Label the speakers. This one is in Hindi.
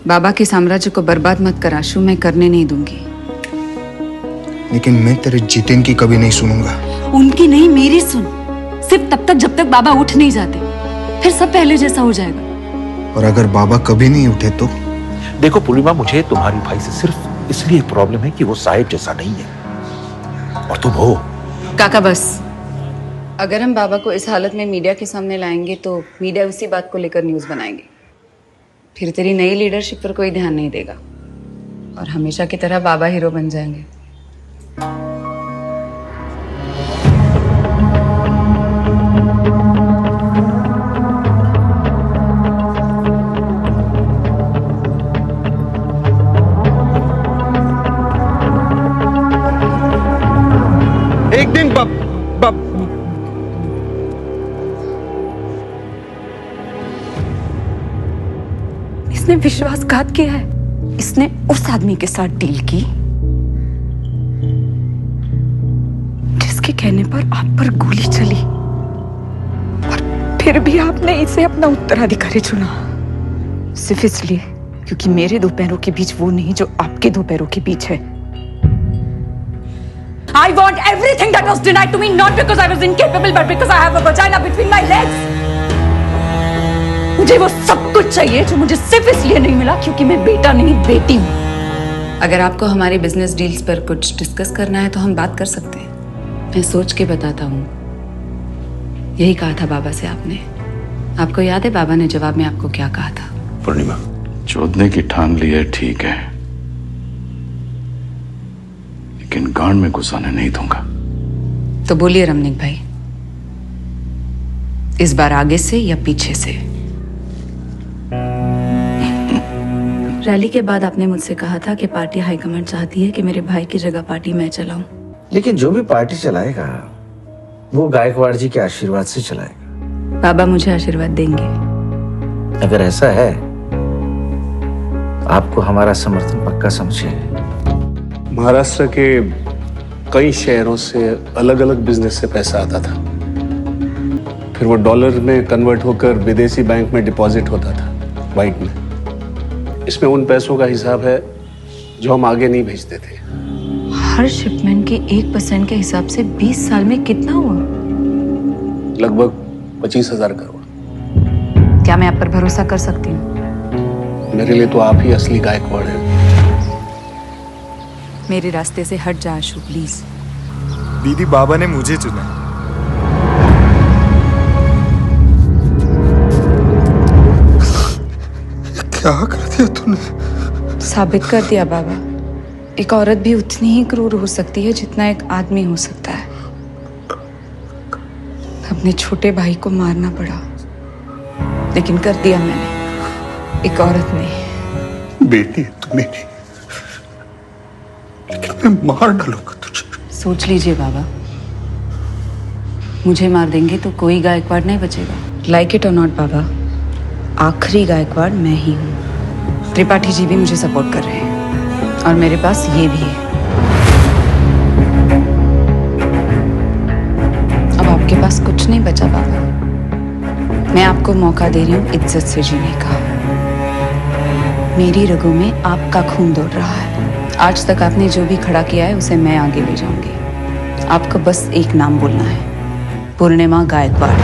Speaker 1: बाबा के साम्राज्य को बर्बाद मत कर आशु, मैं करने नहीं दूंगी।
Speaker 2: लेकिन मैं तेरे जितेन की कभी नहीं सुनूंगा।
Speaker 1: उनकी नहीं, मेरी सुन। सिर्फ तब तक जब तक बाबा उठ नहीं जाते, फिर सब पहले जैसा हो जाएगा।
Speaker 2: और अगर बाबा कभी नहीं उठे तो?
Speaker 3: देखो पूर्णिमा, मुझे तुम्हारी भाई से सिर्फ इसलिए प्रॉब्लम है कि वो साहिब जैसा नहीं है और तुम हो।
Speaker 1: काका बस, अगर हम बाबा को इस हालत में मीडिया के सामने लाएंगे तो मीडिया उसी बात को लेकर न्यूज़ बनाएंगे। फिर तेरी नई लीडरशिप पर कोई ध्यान नहीं देगा और हमेशा की तरह बाबा हीरो बन जाएंगे।
Speaker 2: एक दिन
Speaker 1: इसने विश्वासघात किया है। इसने उस आदमी के साथ डील की जिसके कहने पर आप पर गोली चली, और फिर भी आपने इसे अपना उत्तराधिकारी चुना, सिर्फ इसलिए क्योंकि मेरे दो पैरों के बीच वो नहीं जो आपके दो पैरों के बीच है। I want everything that was denied to me, not because I was incapable, but because I have a vagina between my legs. मुझे वो सब कुछ चाहिए जो मुझे सिर्फ इसलिए नहीं मिला क्योंकि मैं बेटा नहीं बेटी हूँ। अगर आपको हमारी बिजनेस डील्स पर कुछ डिस्कस करना है तो हम बात कर सकते हैं। मैं सोच के बताता हूँ। यही कहा था बाबा से आपने। आपको याद है बाबा ने जवाब में आपको क्या कहा था?
Speaker 3: पूर्णिमा,
Speaker 4: चोदने की ठान ली है, ठीक है, लेकिन गांड में घुसाने नहीं दूंगा।
Speaker 1: तो बोलिए रमनीक भाई, इस बार आगे से या पीछे से? रैली के बाद आपने मुझसे कहा था कि पार्टी हाईकमांड चाहती है कि मेरे भाई की जगह पार्टी मैं चलाऊं।
Speaker 5: लेकिन जो भी पार्टी चलाएगा वो गायकवाड़ जी के आशीर्वाद से चलाएगा।
Speaker 1: बाबा मुझे आशीर्वाद देंगे।
Speaker 5: अगर ऐसा है आपको हमारा समर्थन पक्का समझे।
Speaker 6: महाराष्ट्र के कई शहरों से अलग अलग बिजनेस से पैसा आता था, फिर वो डॉलर में कन्वर्ट होकर विदेशी बैंक में डिपॉजिट होता था, व्हाइट में। इसमें उन पैसों का हिसाब है जो हम आगे नहीं भेजते थे।
Speaker 1: हर शिपमेंट के 1% के हिसाब से 20 साल में कितना हुआ?
Speaker 6: लगभग 25,000 करोड़।
Speaker 1: क्या मैं आप पर भरोसा कर सकती हूँ?
Speaker 6: मेरे लिए तो आप ही असली गायकवाड़ हैं।
Speaker 1: मेरे रास्ते से हट जा आशु, प्लीज।
Speaker 2: दीदी, बाबा ने मुझे चुना। क्या कर दिया तूने?
Speaker 1: साबित कर दिया बाबा, एक औरत भी उतनी ही क्रूर हो सकती है जितना एक आदमी हो सकता है। अपने छोटे भाई को मारना पड़ा, लेकिन कर दिया मैंने, एक औरत ने।
Speaker 6: बेटी है तू मेरी, लेकिन मैं मार डालूंगा तुझे।
Speaker 1: सोच लीजिए बाबा, मुझे मार देंगे तो कोई गायकवाड़ नहीं बचेगा। लाइक इट और नॉट बाबा, आखिरी गायकवाड़ मैं ही हूँ। त्रिपाठी जी भी मुझे सपोर्ट कर रहे हैं और मेरे पास ये भी है। अब आपके पास कुछ नहीं बचा बाबा। मैं आपको मौका दे रही हूँ इज्जत से जीने का। मेरी रगों में आपका खून दौड़ रहा है। आज तक आपने जो भी खड़ा किया है उसे मैं आगे ले जाऊंगी। आपको बस एक नाम बोलना है, पूर्णिमा गायकवाड़।